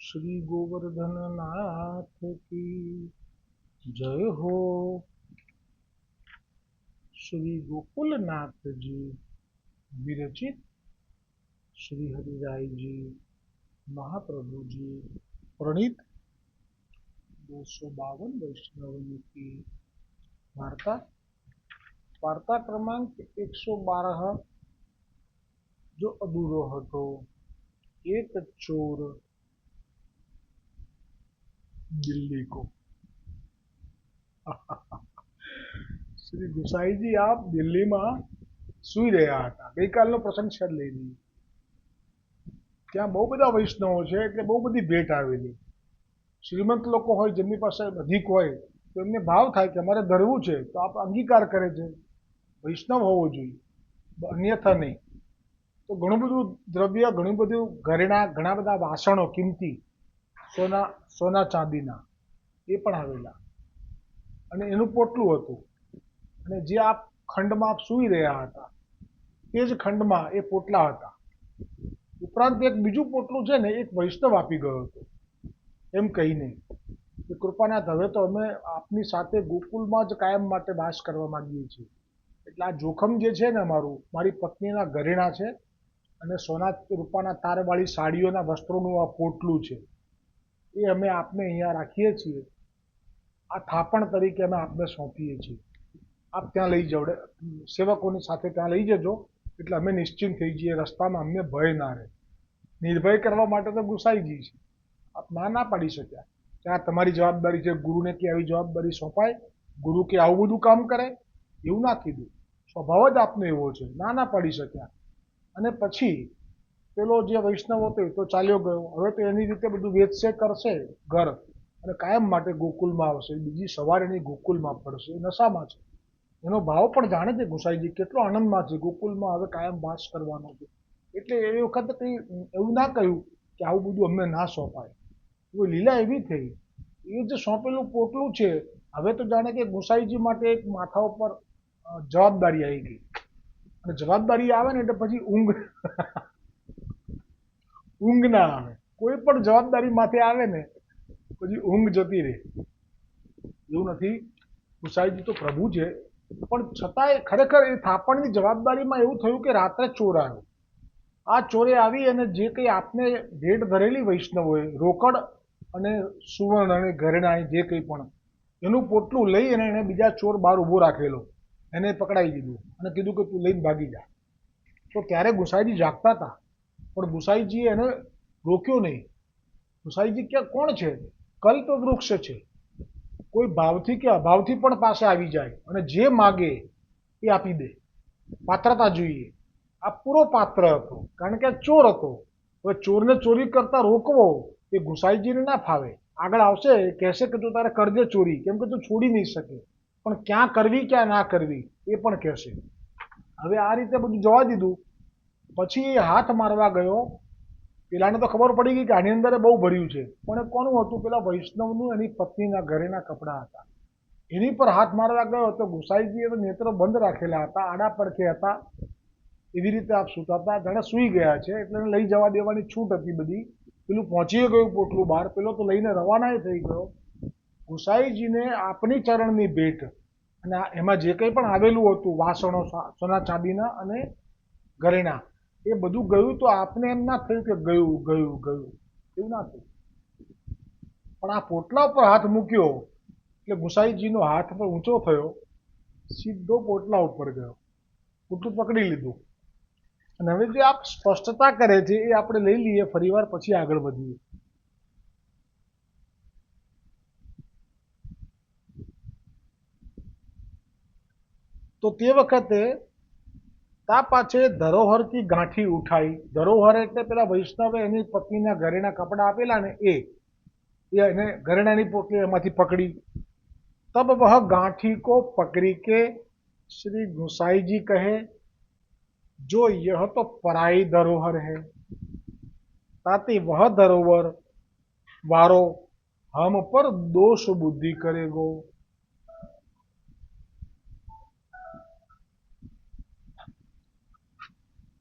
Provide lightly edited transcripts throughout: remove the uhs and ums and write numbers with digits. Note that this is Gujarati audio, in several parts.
श्री गोवर्धन नाथ की जय हो। श्री गोकुलनाथ जी विरचित श्री हरिराय जी महाप्रभु जी प्रणीत 252 वैष्णवों की वार्ता। वार्ता क्रमांक 112। जो अधूरो हतो। एक चोर दिल्ली को। શ્રી ગુસાઈજી આપ દિલ્હીમાં સૂઈ રહ્યા હતા. ગઈકાલનો પ્રસંગ છે લઈ લઈએ. ત્યાં બહુ બધા વૈષ્ણવો છે એટલે બહુ બધી ભેટ આવેલી. શ્રીમંત લોકો હોય જેમની પાસે અધિક હોય તો એમને ભાવ થાય કે અમારે ધરવું છે તો આપ અંગીકાર કરે છે. વૈષ્ણવ હોવો જોઈએ, અન્યથા નહીં. તો ઘણું બધું દ્રવ્ય, ઘણું બધું ઘરેણા, ઘણા બધા વાસણો કિંમતી સોના ચાંદીના એ પણ આવેલા અને એનું પોટલું હતું. અને જે આપ ખંડમાં આપ સૂઈ રહ્યા હતા તે જ ખંડમાં એ પોટલા હતા. ઉપરાંત એક બીજું પોટલું છે ને એક વૈષ્ણવ આપી ગયો હતો એમ કહીને કે કૃપાનાથ હવે તો અમે આપની સાથે ગોકુલમાં જ કાયમ માટે વાસ કરવા માંગીએ છીએ. એટલે આ જોખમ જે છે ને અમારું, મારી પત્નીના ઘરેણા છે અને સોના રૂપાના તારવાળી સાડીઓના વસ્ત્રોનું આ પોટલું છે એ અમે આપને અહીંયા રાખીએ છીએ. આ થાપણ તરીકે અમે આપને સોંપીએ છીએ. આપ ત્યાં લઈ જાવ, સેવકોની સાથે ત્યાં લઈ જજો એટલે અમે નિશ્ચિંત થઈ જઈએ. રસ્તામાં અમને ભય ના રહે. નિર્ભય કરવા માટે તો ગુસાઈજી છે. આપ ના પાડી શક્યા કે આ તમારી જવાબદારી છે. ગુરુને કે આવી જવાબદારી સોંપાય? ગુરુ કે આવું બધું કામ કરે? એવું ના કીધું. સ્વભાવ જ આપનો એવો છે. ના પાડી શક્યા. અને પછી પેલો જે વૈષ્ણવ હતો એ તો ચાલ્યો ગયો. હવે તો એની રીતે બધું વેચશે કરશે ઘર અને કાયમ માટે ગોકુલમાં આવશે. બીજી સવારે એની ગોકુલમાં પડશે. એ નશામાં છે. એનો ભાવ પણ જાણે છે ગુસાઈજી, કેટલો આનંદમાં છે. ગોકુલમાં હવે કાયમ વાસ કરવાનો છે. એટલે એ વખતે કંઈ એવું ના કહ્યું કે આવું બધું અમને ના સોંપાય. એ લીલા એવી થઈ. એ જે સોંપેલું પોટલું છે હવે તો જાણે કે ગુસાઈજી માટે એક માથા ઉપર જવાબદારી આવી ગઈ. અને જવાબદારી આવે ને એટલે પછી ઊંઘ ના આવે. કોઈ પણ જવાબદારી માથે આવે ને પછી ઊંઘ જતી રહે. એવું નથી. ગુસાઈજી તો પ્રભુ છે પણ છતાંય ખરેખર એ થાપણની જવાબદારીમાં એવું થયું કે રાત્રે ચોર આવ્યો. આ ચોરે આવી અને જે કંઈ આપને ભેટ ધરેલી વૈષ્ણવોએ, રોકડ અને સુવર્ણ અને ઘરેણા જે કંઈ પણ, એનું પોટલું લઈ અને એને બીજા ચોર બહાર ઊભો રાખેલો. એને પકડાઈ દીધું અને કીધું કે તું લઈને ભાગી જા. તો ત્યારે ગુસાઈજી જાગતા હતા પણ ગુસાઈજીએ એને રોક્યો નહીં. ગુસાઈજી કે કોણ છે? કલ્પ વૃક્ષ છે. કોઈ ભાવથી કે અભાવથી પણ પાસે આવી જાય અને જે માગે એ આપી દે. પાત્રતા જોઈએ. આ પૂરો પાત્ર હતો કારણ કે આ ચોર હતો. હવે ચોરને ચોરી કરતા રોકવો એ ગુસાઈજીને ના ફાવે. આગળ આવશે, કહેશે કે તું તારે કરજે ચોરી, કેમ કે તું છોડી નહીં શકે. પણ ક્યાં કરવી ક્યાં ના કરવી એ પણ કહેશે. હવે આ રીતે બધું જવા દીધું. પછી એ હાથ મારવા ગયો. પેલાને તો ખબર પડી ગઈ કે આની અંદર બહુ ભર્યું છે. પણ એ કોનું હતું? પેલા વૈષ્ણવનું એની પત્નીના ઘરેના કપડાં હતા. એની પર હાથ મારવા ગયો તો ગુસાઈજીએ તો નેત્રો બંધ રાખેલા હતા, આડા પડખે હતા. એવી રીતે આપ સૂતા હતા, જાણે સૂઈ ગયા છે એટલે એને લઈ જવા દેવાની છૂટ હતી બધી. પેલું પહોંચી ગયું પોટલું બહાર, પેલો તો લઈને રવાના થઈ ગયો. ગુસાઈજીને આપની ચરણની ભેટ અને એમાં જે કંઈ પણ આવેલું હતું, વાસણો સોના ચાંદીના અને ઘરેણા, એ બધું ગયું. તો આપને એમ ના થયું કે ગયું ગયું ગયું, એવું ના થયું. પણ આ પોટલા ઉપર હાથ મૂક્યો એટલે ગુસાઈજીનો હાથ પણ ઊંચો થયો, સીધો પોટલા ઉપર ગયો, પોટલું પકડી લીધું. અને હવે જે આપ સ્પષ્ટતા કરે છે એ આપણે લઈ લઈએ ફરીવાર, પછી આગળ વધીએ. તો તે વખતે તા પાછે ધરોહર કી ગાંઠી ઉઠાઈ. ધરોહર એટલે પેલા વૈષ્ણવે એની પત્નીના ઘરેના કપડા આપેલા ને એ એને ઘરેણાની પોટલી એમાંથી પકડી. तब वह गांठी को पकड़ी के श्री गुसाई जी कहे, जो यह तो पराई धरोहर है, ताकि वह धरोहर वारो हम पर दोष बुद्धि करेगो.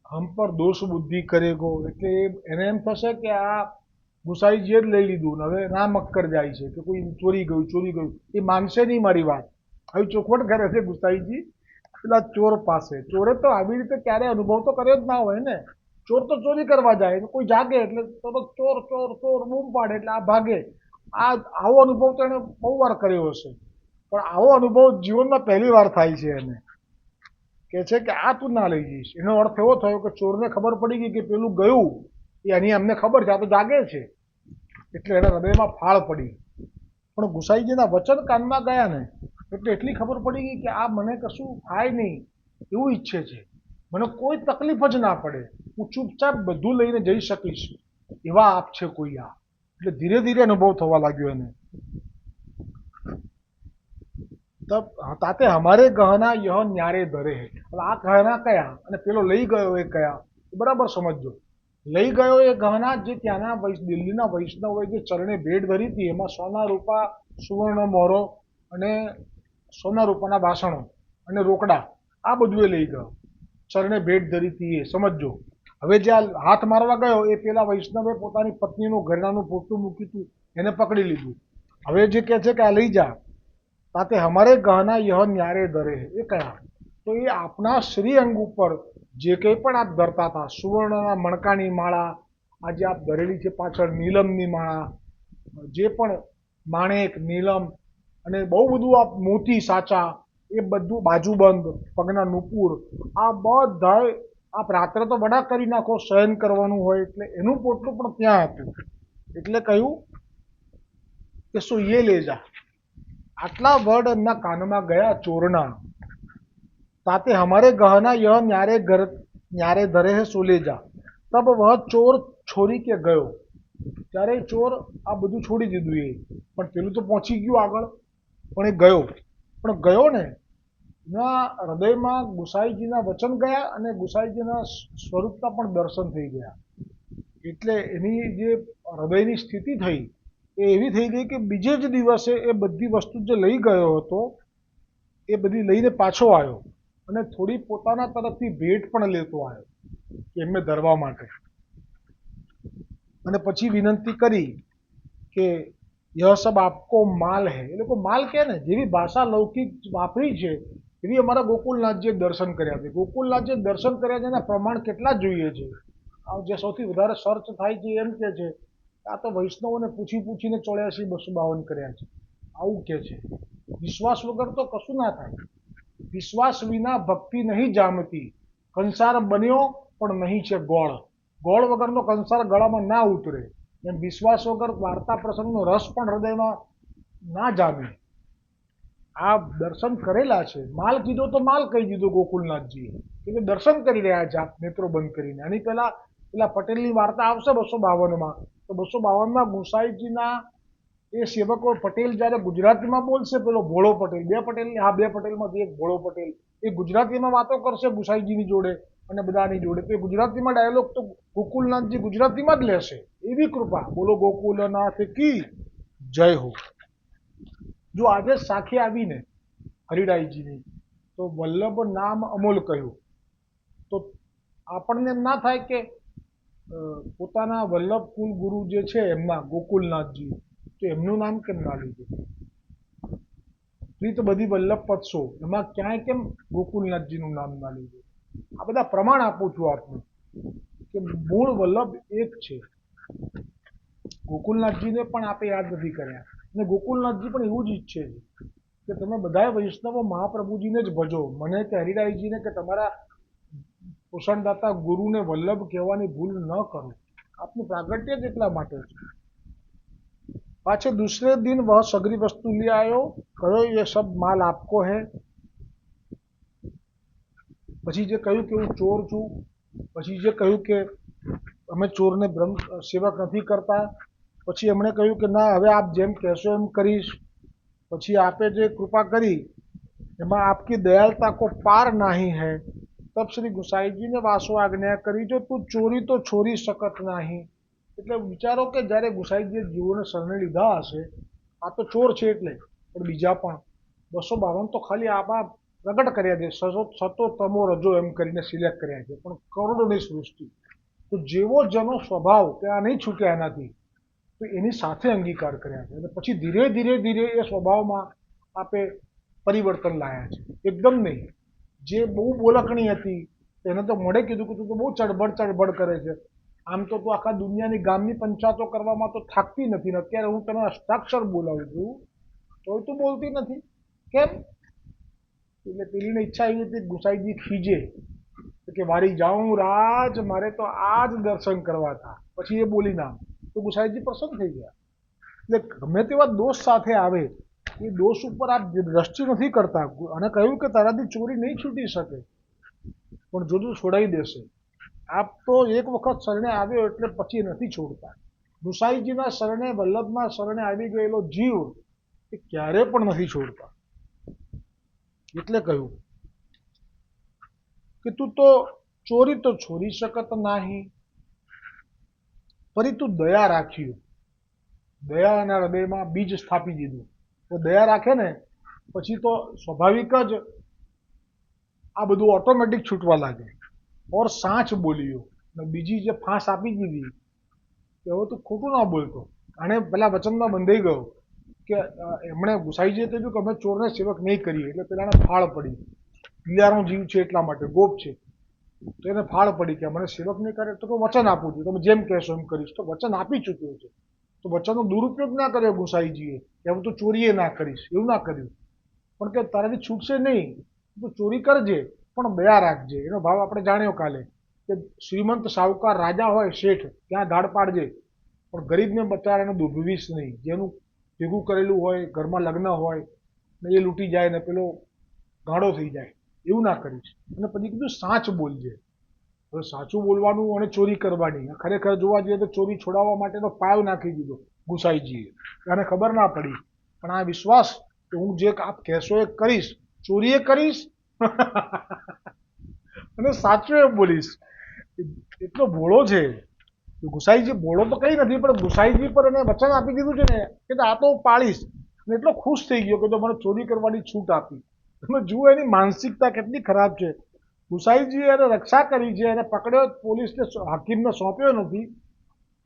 हम पर दोष बुद्धि करेगो એટલે એને એમ થશે કે આ ગુસાઈજીએ જ લઈ લીધું ને હવે ના મક્કર જાય છે કે કોઈ ચોરી ગયું, એ માનશે નહીં મારી વાત. આવી ચોખવટ કરે છે ગુસાઈજી પેલા ચોર પાસે. ચોરે તો આવી રીતે ક્યારે અનુભવ તો કર્યો જ ના હોય ને. ચોર તો ચોરી કરવા જાય, કોઈ જાગે એટલે તરત ચોર ચોર ચોર બૂમ પાડે એટલે આ ભાગે. આવો અનુભવ તો એને બહુ વાર કર્યો હશે, પણ આવો અનુભવ જીવનમાં પહેલી વાર થાય છે એને. કે છે કે આ તું ના લઈ જઈશ. એનો અર્થ એવો થયો કે ચોરને ખબર પડી ગઈ કે પેલું ગયું એ એની અમને ખબર છે, આ તો જાગે છે, એટલે એના હૃદયમાં ફાળ પડી. પણ ગુસાઈજીના વચન કાનમાં ગયા ને એટલે એટલી ખબર પડી ગઈ કે આ મને કશું થાય નહીં એવું ઈચ્છે છે, મને કોઈ તકલીફ જ ના પડે, હું ચૂપચાપ બધું લઈને જઈ શકીશ એવા આપ છે કોઈ આ. એટલે ધીરે ધીરે અનુભવ થવા લાગ્યો એને. તબ તાતે હમારે ગહના યહ ન્યારે ધરે હે. આ ગહના કયા અને પેલો લઈ ગયો એ કયા બરાબર સમજજો. લઈ ગયો એ ગહના જે ત્યાંના દિલ્હીના વૈષ્ણવોએ જે ચરણે ભેટ ધરી હતી એમાં સોના રૂપા સુવર્ણ મોહરો અને સોના રૂપાના વાસણો અને રોકડા આ બધું એ લઈ ગયો. ચરણે ભેટ ધરી હતી એ સમજજો. હવે જ્યાં હાથ મારવા ગયો એ પેલા વૈષ્ણવે પોતાની પત્નીનું ઘરેણાનું પોતું મૂક્યું હતું એને પકડી લીધું. હવે જે કહે છે કે આ લઈ જા, તાતે હમારે ગહના યહ ન્યારે ધરે એ કયા તો એ આપના શ્રીઅંગ ઉપર જે કંઈ પણ આપ ધરતા હતા, સુવર્ણના મણકાની માળા, આજે આપ ધરેલી છે પાછળ નીલમની માળા, જે પણ માણેક નીલમ અને બહુ બધું આપ મોતી સાચા એ બધું બાજુબંધ, પગના નુપુર, આ બધા આપ રાત્રે તો વડા કરી નાખો શયન કરવાનું હોય એટલે એનું પોટલું પણ ત્યાં હતું. એટલે કહ્યું કે શું એ લે જા. આટલા વર્ડ એમના કાનમાં ગયા ચોરના. તાતે હમારે ગહના યહ ન્યારે ધરે હે સો લે જા. તબ વહ ચોર છોરી કે ગયો. ત્યારે ચોર આ બધું છોડી દીધું એ, પણ પેલું તો પહોંચી ગયું આગળ, પણ એ ગયો. પણ ગયો ને એના હૃદયમાં ગુસાઈજીના વચન ગયા અને ગુસાઈજીના સ્વરૂપના પણ દર્શન થઈ ગયા. એટલે એની જે હૃદયની સ્થિતિ થઈ એ એવી થઈ ગઈ કે બીજે જ દિવસે એ બધી વસ્તુ જે લઈ ગયો હતો એ બધી લઈને પાછો આવ્યો અને થોડી પોતાના તરફથી ભેટ પણ લેતો આવ્યો કે એમને ધરવા માટે. અને પછી વિનંતી કરી કે યહ સબ આપકો માલ હે. એ લોકો માલ કે ને જેવી ભાષા લૌકિક વાપરી છે એવી અમારા ગોકુલનાથજીએ દર્શન કર્યા છે. ગોકુલનાથજીએ દર્શન કર્યા છે એના પ્રમાણ કેટલા જોઈએ છે. જે સૌથી વધારે સર્ચ થાય છે એમ કે છે આ તો વૈષ્ણવોને પૂછીને 84,252 કર્યા છે આવું કે છે. વિશ્વાસ વગર તો કશું ના થાય. વિશ્વાસ વિના ભક્તિ નહીં જામતી. કંસાર બન્યો પણ નહીં છે ગોળ. ગોળ વગરનો કંસાર ગળામાં ના ઉતરે એમ વિશ્વાસ વગર વાર્તા પ્રસંગનો રસ પણ હૃદયમાં ના જામે. આ દર્શન કરેલા છે. માલ કીધો તો માલ કહી દીધો ગોકુલનાથજીએ કે દર્શન કરી રહ્યા છે આપ નેત્રો બંધ કરીને. આની પહેલા પેલા પટેલની વાર્તા આવશે 252માં તો 252માં ગુસાઈજીના એ સેવકો પટેલ જ્યારે ગુજરાતીમાં બોલશે, પેલો ભોળો પટેલ, બે પટેલમાંથી એક ભોળો પટેલ એ ગુજરાતીમાં વાતો કરશે ગુસાઈજીની જોડે અને બધાની જોડે, તો એ ગુજરાતીમાં ડાયલોગ તો ગોકુલનાથજી ગુજરાતીમાં જ લેશે. એવી કૃપા. બોલો ગોકુલનાથ કી જય હો. જો આજે સાખી આવીને હરિરાયજીની તો વલ્લભ નામ અમોલ કહ્યું તો આપણને એમ ના થાય કે પોતાના વલ્લભ કુલ ગુરુ જે છે એમના ગોકુલનાથજી તો એમનું નામ કેમ ના લીધું. પ્રીત બધી વલ્લભ પદસો એમાં ક્યાંય કેમ ગોકુલનાથજીનું નામ ના લીધું. આ બધા પ્રમાણ આપું છું આપને કે મૂળ વલ્લભ એક છે. ગોકુલનાથજીને પણ આપે યાદ નથી કર્યા અને ગોકુલનાથજી પણ એવું જ ઈચ્છે છે કે તમે બધા વૈષ્ણવો મહાપ્રભુજીને જ ભજો, મને કે હરિરાયજીને કે તમારા પોષણદાતા ગુરુને વલ્લભ કહેવાની ભૂલ ન કરો. આપનું પ્રાગટ્ય જ એટલા માટે છે. पाछे दूसरे दिन वह सगरी वस्तु ले आयो, कहो ये सब माल आपको है. પછી જે કહ્યું કે હું ચોર છું, પછી જે કહ્યું કે અમે ચોરને બ્રહ્મ સેવક નથી કરતા, પછી એમણે કહ્યું કે ના હવે આપ જેમ કહેશો એમ કરીશ. પછી આપે જે કૃપા કરી એમાં આપકી દયાलता को पार नहीं है. तब श्री गुसाईजीने वासो આજ્ઞા કરી જો તું ચોરી તો છોરી શકત નહીં. એટલે વિચારો કે જ્યારે ગુસાઈજીએ જીવોને શરણે લીધા હશે, આ તો ચોર છે એટલે, પણ બીજા પણ 252 તો ખાલી આમાં પ્રગટ કર્યા છે, સતો તમો રજો એમ કરીને સિલેક્ટ કર્યા છે, પણ કરોડોની સૃષ્ટિ. તો જેવો જેનો સ્વભાવ કે આ નહીં છૂટ્યા એનાથી, તો એની સાથે અંગીકાર કર્યા છે અને પછી ધીરે ધીરે ધીરે એ સ્વભાવમાં આપે પરિવર્તન લાયા છે. એકદમ નહીં. જે બહુ બોલકણી હતી એને તો મોઢે કીધું કે તું તો બહુ ચડબડ કરે છે. આમ તો તું આખા દુનિયાની ગામની પંચાયતો કરવામાં તો થાકતી નથી ને અત્યારે હું તને અષ્ટાક્ષર બોલાવું છું તોય તું બોલતી નથી. કેમ? એટલે પેલીને ઈચ્છા એવી હતી ગુસાઈજી ખીજે કે વારી જાઉં રાજ, મારે તો આ જ દર્શન કરવા હતા. પછી એ બોલી ના તો ગુસાઈજી પ્રસન્ન થઈ ગયા. એટલે ગમે તેવા દોષ સાથે આવે એ દોષ ઉપર આપ દ્રષ્ટિ નથી કરતા અને કહ્યું કે તારાથી ચોરી નહીં છૂટી શકે પણ જો તું છોડાઈ દેશે. આપ તો એક વખત શરણે આવ્યો એટલે પછી નથી છોડતા. ગુસાઈજીના શરણે, વલ્લભના શરણે આવી ગયેલો જીવ એ ક્યારે પણ નથી છોડતા. એટલે કહ્યું કે તું તો ચોરી તો છોડી શકત નહીં, પરી તું દયા રાખ્યું. દયાના હૃદયમાં બીજ સ્થાપી દીધું. તો દયા રાખે ને પછી તો સ્વાભાવિક જ આ બધું ઓટોમેટિક છૂટવા લાગે. ઓર સાચ બોલ્યો ને બીજી જે ફાંસ આપી દીધી કે હવે તું ખોટું ના બોલતો. આને પેલા વચનમાં બંધાઈ ગયો કે એમણે ગુસાઈજીએ કહ્યું કે અમે ચોરને સેવક નહીં કરીએ એટલે પેલાને ફાળ પડી. પિયાનો જીવ છે એટલા માટે, ગોપ છે તો એને ફાળ પડી કે મને સેવક નહીં કરે તો વચન આપું છું, તમે જેમ કહેશો એમ કરીશ. તો વચન આપી ચૂક્યો છે તો વચનનો દુરુપયોગ ના કર્યો ગુસાઈજીએ કે હું તો ચોરીએ ના કરીશ, એવું ના કર્યું. પણ કે તારાથી છૂટશે નહીં, તું ચોરી કરજે પણ દયા રાખજે. એનો ભાવ આપણે જાણ્યો કાલે કે શ્રીમંત સાહુકાર રાજા હોય શેઠ ત્યાં ધાડ પાડજે પણ ગરીબને બચારાને દુભવીશ નહીં. જેનું ભેગું કરેલું હોય, ઘરમાં લગ્ન હોય ને એ લૂંટી જાય ને પેલો ગાંડો થઈ જાય એવું ના કરીશ. અને પછી કીધું સાચ બોલજે. હવે સાચું બોલવાનું અને ચોરી કરવાની, ખરેખર જોવા જઈએ તો ચોરી છોડાવવા માટેનો પાયો નાખી દીધો ગુસાઈજીએ. એને ખબર ના પડી પણ આ વિશ્વાસ કે હું જે આપ કહેશો એ કરીશ, ચોરી એ કરીશ અને સાચું એ બોલીશ. એટલો ભોળો છે ગુસાઈજી. ભોળો તો કઈ નથી પણ ગુસાઈજી પર એને વચન આપી દીધું છે ને કે આ તો પાળીશ. અને એટલો ખુશ થઈ ગયો કે તો મને ચોરી કરવાની છૂટ આપી. તમે જુઓ એની માનસિકતા કેટલી ખરાબ છે. ગુસાઈજીએ એને રક્ષા કરી છે, એને પકડ્યો, પોલીસને હાકીમને સોંપ્યો નથી.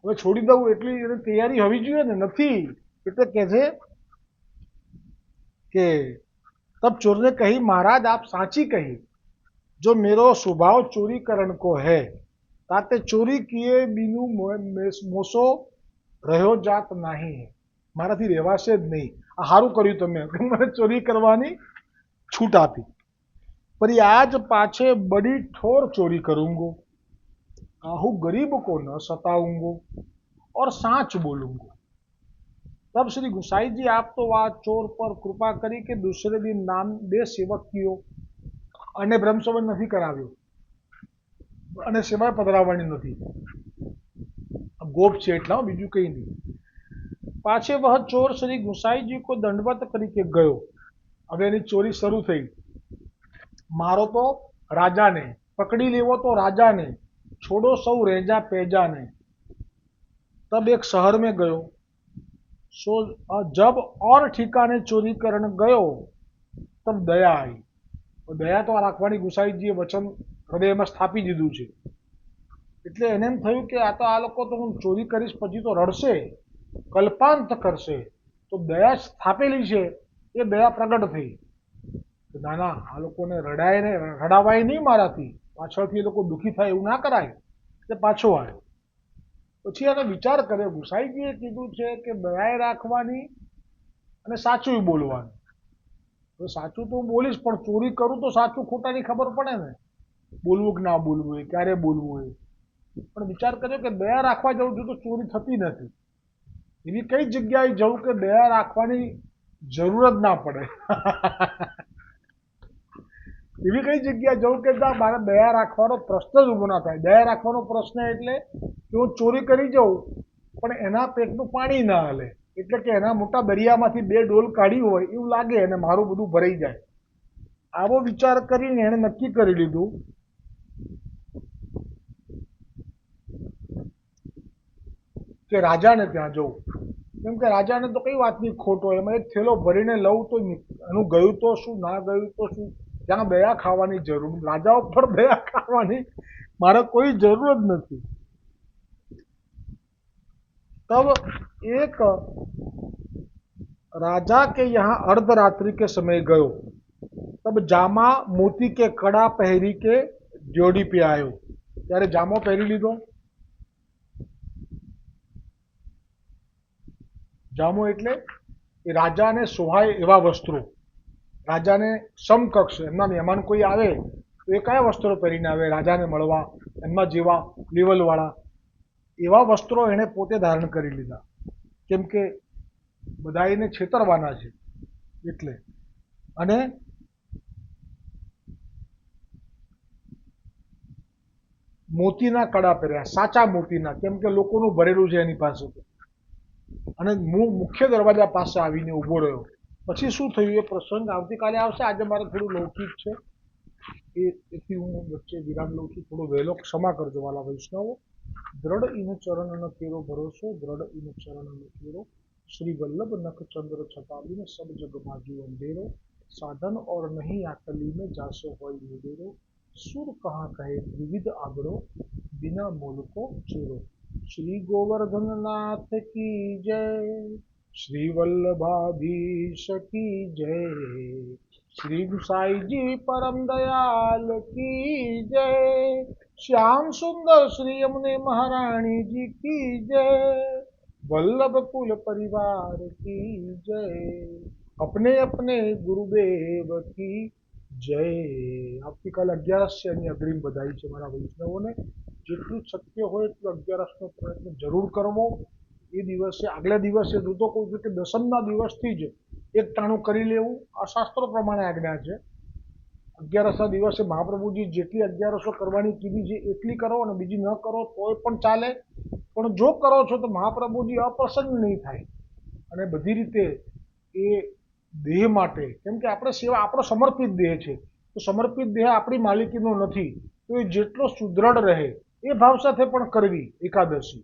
હવે છોડી દઉં એટલી એની તૈયારી હોવી જોઈએ ને, નથી. એટલે કહે છે કે तब चोर ने कही महाराज आप साची कही, जो मेरो स्वभाव चोरी करण को है, ताते चोरी किए बिनु मोसो રહ્યો જાત નહીં. મારાથી રહેવાશે જ નહીં. આ સારું કર્યું તમે કે મને ચોરી કરવાની છૂટ આપી. पर आज पाछे बड़ी ठोर चोरी करूंगो, आहू गरीब को न सताऊंगो और साच बोलूंगो. तब श्री गुसाई जी आप तो वह चोर पर कृपा करी કે दूसरे दिन नाम બે સેવક કયો અને બ્રહ્મસંબંધ નથી કરાવ્યો અને સેવા પધરાવવાની નથી. ગોપ છે એટલા, બીજું કઈ નહીં. પાછે વહ ચોર શ્રી ગુસાઈજી કો દંડવત કરી કે ગયો. હવે એની ચોરી શરૂ થઈ. મારો તો રાજાને પકડી લેવો, તો રાજાને છોડો સૌ રેજા પેજાને. તબ એક શहर में गयो, सो जब और ठिकाने चोरी करण गयो तब दया आई. દયા તો રાખવાની ગુસાઈજીએ વચન હૃદયમાં સ્થાપી દીધું છે. એટલે એને એમ થયું કે આ તો આ લોકો તો હું ચોરી કરીશ પછી તો રડશે, કલ્પાંત કરશે. તો દયા સ્થાપેલી છે એ દયા પ્રગટ થઈ. ના ના, આ લોકોને રડાવાય નહીં મારાથી, પાછળથી એ લોકો દુઃખી થાય એવું ના કરાય. એટલે પાછો આવ્યો. પછી એને વિચાર કર્યો. ગુસાઈજીએ કીધું છે કે દયા રાખવાની અને સાચું બોલવાનું. તો સાચું તો બોલીશ પણ ચોરી કરું તો સાચું ખોટાની ખબર પડે ને, બોલવું કે ના બોલવું, એ ક્યારે બોલવું એ. પણ વિચાર કર્યો કે દયા રાખવા જવું છું તો ચોરી થતી નથી. એવી કઈ જગ્યાએ જવું કે દયા રાખવાની જરૂર જ ના પડે. એવી કઈ જગ્યાએ જવું કે મારે દયા રાખવાનો પ્રશ્ન જ ઊભો ના થાય. દયા રાખવાનો પ્રશ્ન એટલે કે હું ચોરી કરી જાઉં પણ એના પેટનું પાણી ના હાલે. એટલે કે એના મોટા દરિયામાંથી બે ડોલ કાઢી હોય એવું લાગે અને મારું બધું ભરાઈ જાય. આવો વિચાર કરીને એણે નક્કી કરી લીધું કે રાજાને ત્યાં જવું. કેમ કે રાજાને તો કઈ વાતની ખોટ હોય, એમાં એક થેલો ભરીને લઉં તો એનું ગયું તો શું, ના ગયું તો શું. ત્યાં દયા ખાવાની જરૂર, રાજાઓ પર દયા ખાવાની મારે કોઈ જરૂર જ નથી. तब एक राजा के यहाँ अर्धरात्रि के समय गयो, तब जामा मोती के कड़ा पहरी के जोड़ी पे आयो। त्यारे जामो पहरी लीधो। जामो એટલે એ રાજાને સોહાય એવા વસ્ત્રો, રાજાને સમકક્ષ એમના મહેમાન કોઈ આવે તો એ કયા વસ્ત્રો પહેરીને આવે રાજાને મળવા, એમના જેવા લેવલવાળા એવા વસ્ત્રો એણે પોતે ધારણ કરી લીધા, કેમ કે બધા એને છેતરવાના છે એટલે. અને મોતીના કડા પહેર્યા, સાચા મોતીના, કેમ કે લોકોનું ભરેલું છે એની પાસે. અને મુખ્ય દરવાજા પાસે આવીને ઊભો રહ્યો. પછી શું થયું એ પ્રસંગ આવતીકાલે આવશે. આજે મારે થોડું લૌકિક છે એથી હું વચ્ચે વિરામ લઉં છું, થોડો વહેલો, ક્ષમા કરજો વાલા વૈષ્ણવો. દ્રઢ ઇન ચરણ ન કેરો ભરોસો, દ્રઢ ઇન ચરણ ન કેરો, श्री वल्लभ नख चंद्र छताली में सब जग माजू अंधेरो, साधन और नहीं आकली में जासो होय मुडेरो, सुर कहाँ कहे विविध आगड़ो, बिना मोल को चेरो. श्री गोवर्धन नाथ की जय, श्री वल्लभाधीश की जय, श्री गुसाई जी परम दयाल की जय, श्याम सुंदर श्री यमुने महारानी जी की जय, वल्लभ कुल परिवार की जय, अपने अपने गुरुदेव की जय. આવતીકાલે 11 છે, એની અગ્રિમ બધાઈ છે મારા વૈષ્ણવોને. જેટલું શક્ય હોય એટલું 11નો પ્રયત્ન જરૂર કરવો. એ દિવસે, આગલા દિવસે હું તો કહું છું કે દસમના દિવસથી જ એક ટાણું કરી લેવું, આ શાસ્ત્રો પ્રમાણે આજ્ઞા છે. 11ના દિવસે મહાપ્રભુજી જેટલી 11સો કરવાની કીધી છે એટલી કરો, અને બીજી ન કરો તોય પણ ચાલે. પણ જો કરો છો તો મહાપ્રભુજી અપ્રસન્ન નહીં થાય. અને બધી રીતે એ દેહ માટે, કેમ કે આપણે સેવા, આપણો સમર્પિત દેહ છે, તો સમર્પિત દેહ આપણી માલિકીનો નથી, તો એ જેટલો સુદૃઢ રહે એ ભાવ સાથે પણ કરવી એકાદશી.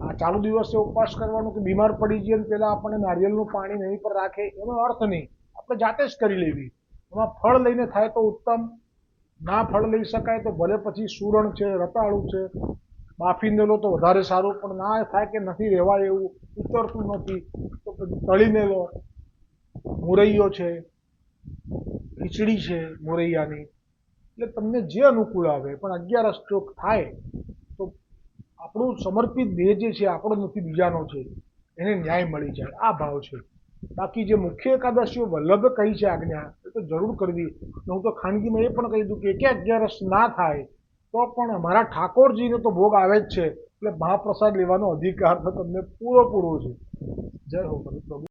આ ચાલુ દિવસે ઉપવાસ કરવાનું કે બીમાર પડી જઈએ પહેલાં આપણને નારિયેળનું પાણી નહીં પર રાખે એનો અર્થ નહીં. આપણે જાતે જ કરી લેવી. એમાં ફળ લઈને થાય તો ઉત્તમ, ના ફળ લઈ શકાય તો ભલે પછી સુરણ છે, રતાળું છે, બાફીને લો તો વધારે સારું. પણ ના થાય કે નથી રહેવાય એવું, ઉતરતું નથી, તો પછી તળીને લો. મોરૈયો છે, ખીચડી છે મોરૈયાની, એટલે તમને જે અનુકૂળ આવે. પણ 11 જો થાય તો આપણું સમર્પિત દેહ જે છે આપણો નથી, બીજાનો છે, એને ન્યાય મળી જાય, આ ભાવ છે. બાકી જે મુખ્ય એકાદશીઓ વલ્લભ કહી છે આજ્ઞા, એ તો જરૂર કરવી. હું તો ખાનગીમાં એ પણ કહી દઉં કે 11 ના થાય તો પણ અમારા ઠાકોરજીને તો ભોગ આવે જ છે, એટલે મહાપ્રસાદ લેવાનો અધિકાર તો તમને પૂરો છે. જય હો પ્રભુ.